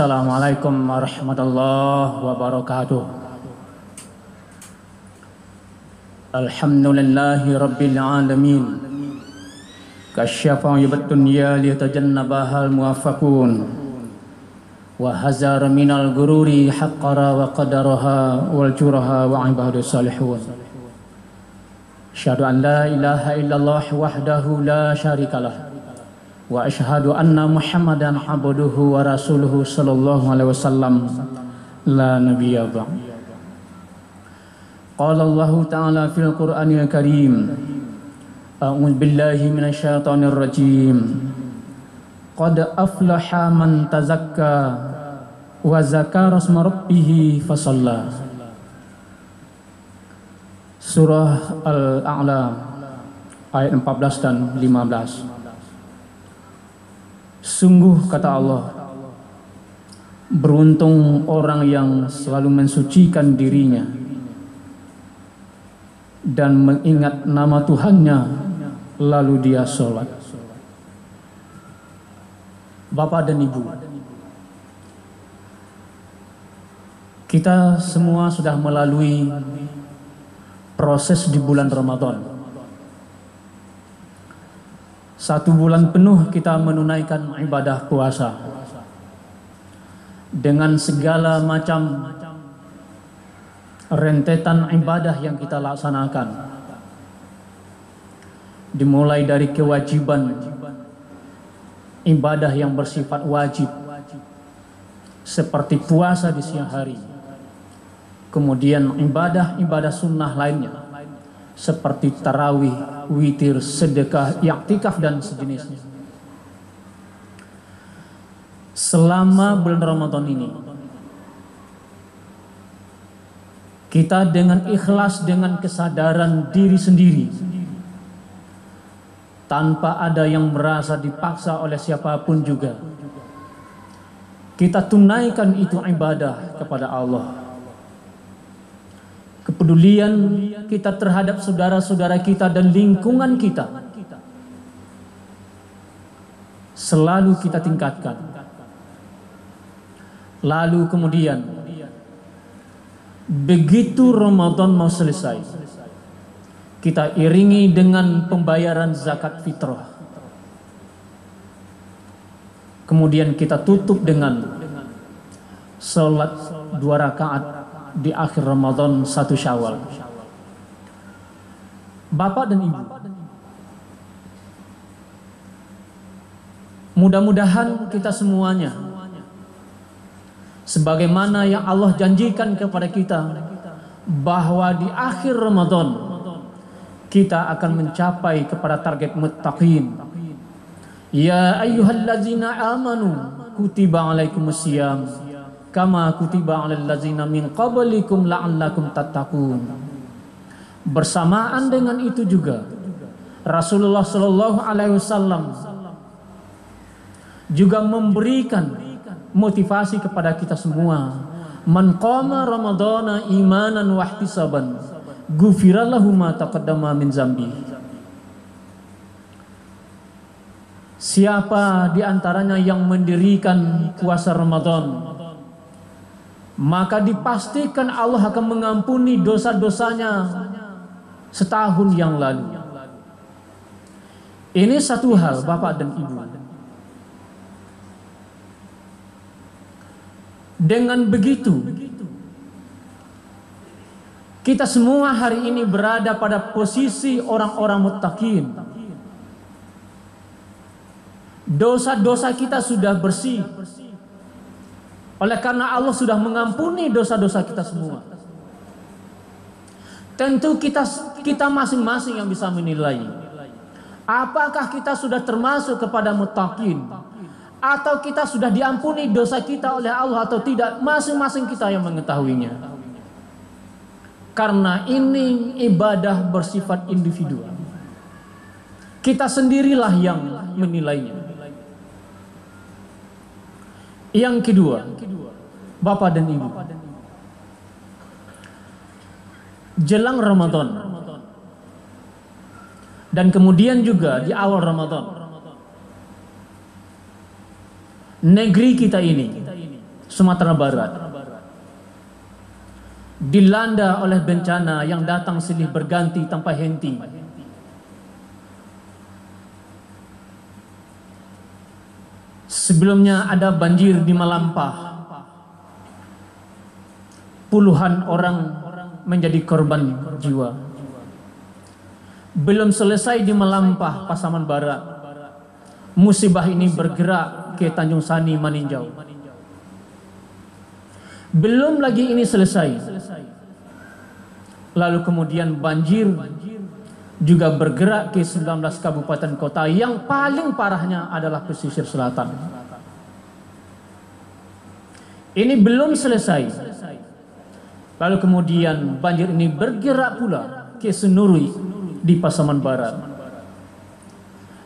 Assalamualaikum warahmatullahi wabarakatuh. Alhamdulillahi rabbil alamin. Kasyafa yubat dunya liyatajannabahal muwaffaqun. Wa hazara minal gururi haqqara wa qadaraha wal juraha wa ibadus salihun. Asyhadu an la ilaha illallah wahdahu la syarikalah. Wa asyhadu anna Muhammadan abduhu wa rasuluhu sallallahu alaihi wasallam la nabiyya ba'd. Qala Allah ta'ala fil Qur'anil Karim. A'udzu billahi minasyaitonir rajim. Qad aflaha man tazakka wa zakara asma rabbih fasalla. Surah Al-A'la ayat 14 dan 15. Sungguh kata Allah, beruntung orang yang selalu mensucikan dirinya dan mengingat nama Tuhannya lalu dia sholat. Bapak dan Ibu, kita semua sudah melalui proses di bulan Ramadan. 1 bulan penuh kita menunaikan ibadah puasa dengan segala macam rentetan ibadah yang kita laksanakan, dimulai dari kewajiban ibadah yang bersifat wajib seperti puasa di siang hari, kemudian ibadah sunnah lainnya seperti tarawih, witir, sedekah, i'tikaf dan sejenisnya. Selama bulan Ramadan ini kita dengan ikhlas, dengan kesadaran diri sendiri, tanpa ada yang merasa dipaksa oleh siapapun juga, kita tunaikan itu ibadah kepada Allah. Kepedulian kita terhadap saudara-saudara kita dan lingkungan kita selalu kita tingkatkan. Lalu kemudian begitu Ramadan mau selesai, kita iringi dengan pembayaran zakat fitrah. Kemudian kita tutup dengan salat 2 rakaat di akhir Ramadan 1 Syawal. Bapak dan Ibu, mudah-mudahan kita semuanya, sebagaimana yang Allah janjikan kepada kita, bahwa di akhir Ramadan kita akan mencapai kepada target muttaqin. Ya ayyuhallazina amanu kutiba alaikumusiyam kama kutiba 'alal ladzina min qablikum la'allakum tattaqun. Bersamaan dengan itu juga Rasulullah sallallahu alaihi wasallam juga memberikan motivasi kepada kita semua. Man qama ramadhana imanan wa ihtisaban ghufira lahu ma taqaddama min dzambi. Siapa di antaranya yang mendirikan puasa Ramadan, maka dipastikan Allah akan mengampuni dosa-dosanya setahun yang lalu. Ini satu hal, Bapak dan Ibu. Dengan begitu, kita semua hari ini berada pada posisi orang-orang muttaqin. Dosa-dosa kita sudah bersih. Oleh karena Allah sudah mengampuni dosa-dosa kita semua. Tentu kita masing-masing yang bisa menilai, apakah kita sudah termasuk kepada muttaqin, atau kita sudah diampuni dosa kita oleh Allah atau tidak. Masing-masing kita yang mengetahuinya. Karena ini ibadah bersifat individual. Kita sendirilah yang menilainya. Yang kedua, Bapak dan Ibu, jelang Ramadan dan kemudian juga di awal Ramadan, negeri kita ini Sumatera Barat dilanda oleh bencana yang datang silih berganti tanpa henti. Sebelumnya ada banjir di Malampah. Puluhan orang menjadi korban jiwa. Belum selesai di Malampah, Pasaman Barat, musibah ini bergerak ke Tanjung Sani, Maninjau. Belum lagi ini selesai, lalu kemudian banjir juga bergerak ke 19 kabupaten kota, yang paling parahnya adalah pesisir selatan. Ini belum selesai, lalu kemudian banjir ini bergerak pula ke Senurui di Pasaman Barat.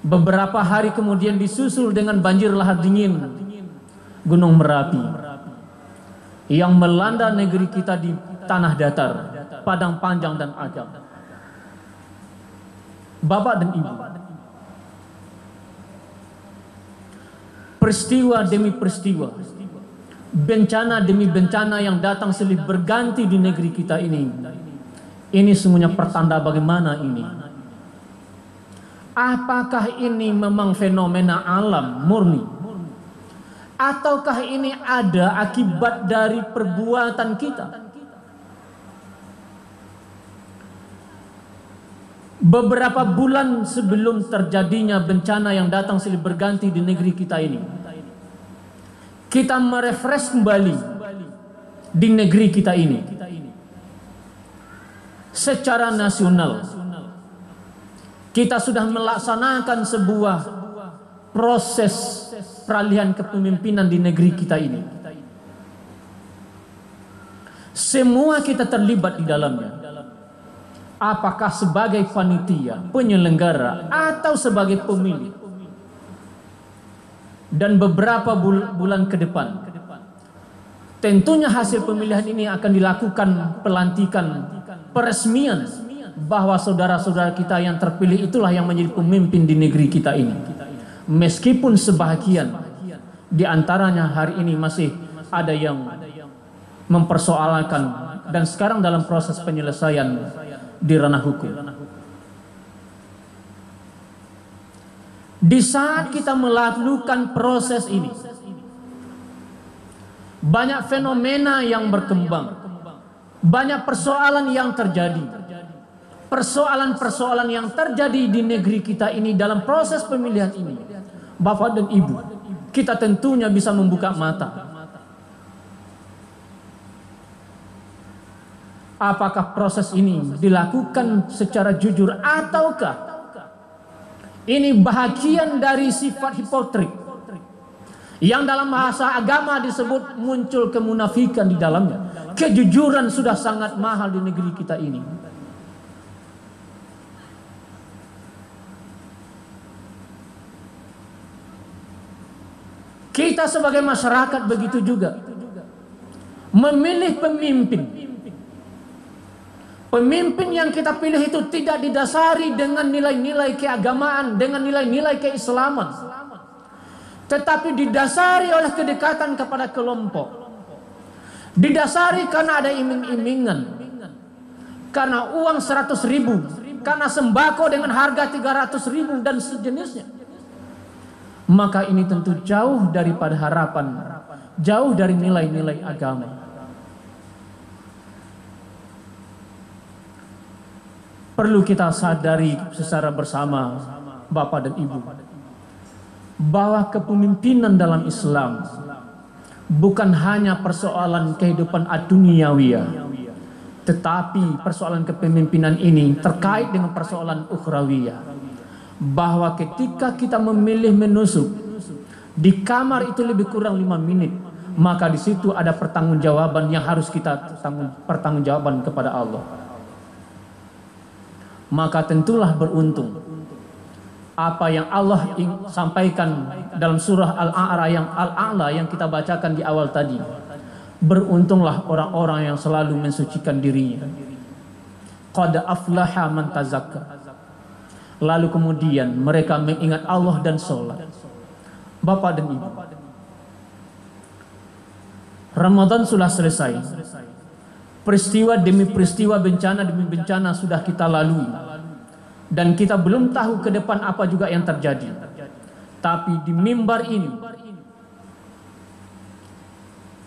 Beberapa hari kemudian disusul dengan banjir lahar dingin Gunung Merapi yang melanda negeri kita di tanah datar, Padang Panjang dan Agam. Bapak dan Ibu, peristiwa demi peristiwa, bencana demi bencana yang datang silih berganti di negeri kita ini semuanya pertanda bagaimana ini. Apakah ini memang fenomena alam murni, ataukah ini ada akibat dari perbuatan kita? Beberapa bulan sebelum terjadinya bencana yang datang silih berganti di negeri kita ini, kita merefresh kembali di negeri kita ini secara nasional. Kita sudah melaksanakan sebuah proses peralihan kepemimpinan di negeri kita ini. Semua kita terlibat di dalamnya. Apakah sebagai panitia, penyelenggara, atau sebagai pemilih. Dan beberapa bulan ke depan, tentunya hasil pemilihan ini akan dilakukan pelantikan, peresmian bahwa saudara-saudara kita yang terpilih itulah yang menjadi pemimpin di negeri kita ini. Meskipun sebahagian di antaranya hari ini masih ada yang mempersoalkan dan sekarang dalam proses penyelesaian di ranah hukum. Di saat kita melakukan proses ini, banyak fenomena yang berkembang, banyak persoalan yang terjadi. Persoalan-persoalan yang terjadi di negeri kita ini dalam proses pemilihan ini, Bapak dan Ibu, kita tentunya bisa membuka mata. Apakah proses ini dilakukan secara jujur, ataukah ini bahagian dari sifat hipokrit yang dalam bahasa agama disebut muncul kemunafikan di dalamnya? Kejujuran sudah sangat mahal di negeri kita ini. Kita sebagai masyarakat begitu juga memilih pemimpin. Pemimpin yang kita pilih itu tidak didasari dengan nilai-nilai keagamaan, dengan nilai-nilai keislaman, tetapi didasari oleh kedekatan kepada kelompok. Didasari karena ada iming-imingan, karena uang 100.000, karena sembako dengan harga 300.000 dan sejenisnya. Maka ini tentu jauh daripada harapan, jauh dari nilai-nilai agama. Perlu kita sadari secara bersama, Bapak dan Ibu, bahwa kepemimpinan dalam Islam bukan hanya persoalan kehidupan ad-dunyawiyah, tetapi persoalan kepemimpinan ini terkait dengan persoalan ukhrawiyah. Bahwa ketika kita memilih menusuk di kamar itu lebih kurang 5 menit, maka di situ ada pertanggungjawaban yang harus kita pertanggungjawaban kepada Allah. Maka tentulah beruntung apa yang Allah sampaikan dalam surah Al-A'la yang kita bacakan di awal tadi. Beruntunglah orang-orang yang selalu mensucikan dirinya. Qad aflaha man tazakka. Lalu kemudian mereka mengingat Allah dan sholat. Bapak dan Ibu, Ramadan sudah selesai. Peristiwa demi peristiwa, bencana demi bencana sudah kita lalui. Dan kita belum tahu ke depan apa juga yang terjadi. Tapi di mimbar ini,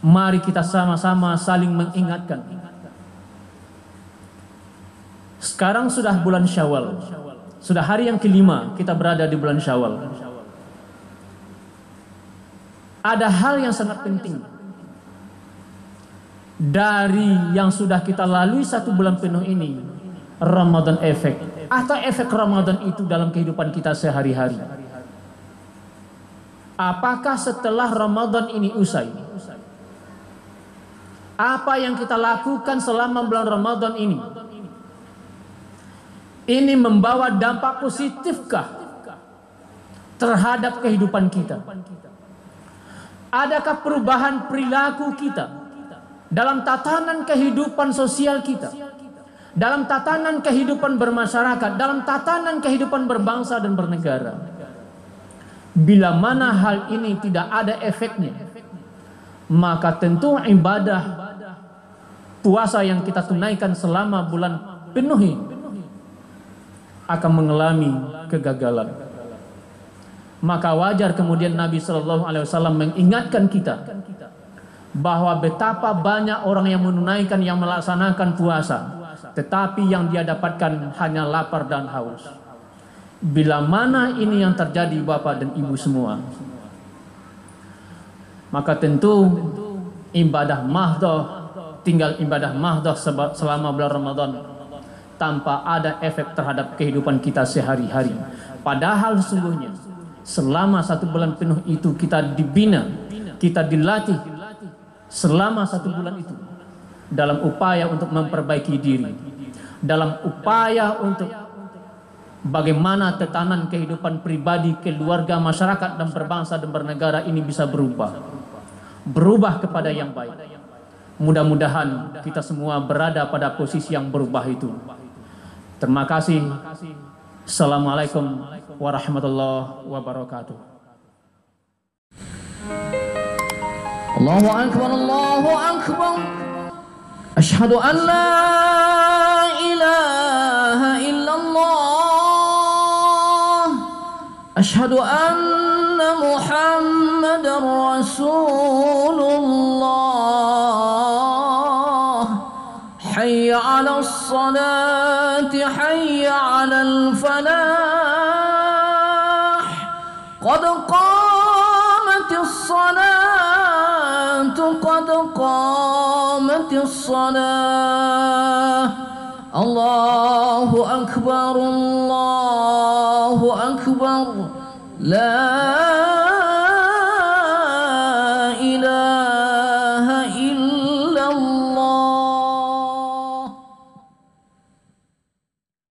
mari kita sama-sama saling mengingatkan. Sekarang sudah bulan Syawal. Sudah hari yang kelima kita berada di bulan Syawal. Ada hal yang sangat penting dari yang sudah kita lalui 1 bulan penuh ini, Ramadan efek atau efek Ramadan itu dalam kehidupan kita sehari-hari. Apakah setelah Ramadan ini usai, apa yang kita lakukan selama bulan Ramadan ini membawa dampak positifkah terhadap kehidupan kita? Adakah perubahan perilaku kita dalam tatanan kehidupan sosial kita, dalam tatanan kehidupan bermasyarakat, dalam tatanan kehidupan berbangsa dan bernegara? Bila mana hal ini tidak ada efeknya, maka tentu ibadah puasa yang kita tunaikan selama bulan penuh ini akan mengalami kegagalan. Maka wajar kemudian Nabi SAW mengingatkan kita bahwa betapa banyak orang yang menunaikan, yang melaksanakan puasa, tetapi yang dia dapatkan hanya lapar dan haus. Bila mana ini yang terjadi Bapak dan Ibu semua, maka tentu ibadah mahdoh, tinggal ibadah mahdoh selama bulan Ramadan tanpa ada efek terhadap kehidupan kita sehari-hari. Padahal sesungguhnya selama 1 bulan penuh itu kita dibina, kita dilatih selama 1 bulan itu dalam upaya untuk memperbaiki diri, dalam upaya untuk bagaimana tatanan kehidupan pribadi, keluarga, masyarakat dan berbangsa dan bernegara ini bisa berubah kepada yang baik. Mudah-mudahan kita semua berada pada posisi yang berubah itu. Terima kasih. Assalamualaikum warahmatullahi wabarakatuh. Allahu akbar, Allahu akbar. Asyhadu an la ilaha illallah. Asyhadu anna Muhammadar Rasulullah. Hayya 'alas salati, hayya 'alal falah. Qad qamatis salatu, qad qamatis salah. Allahu akbar, Allahu akbar. La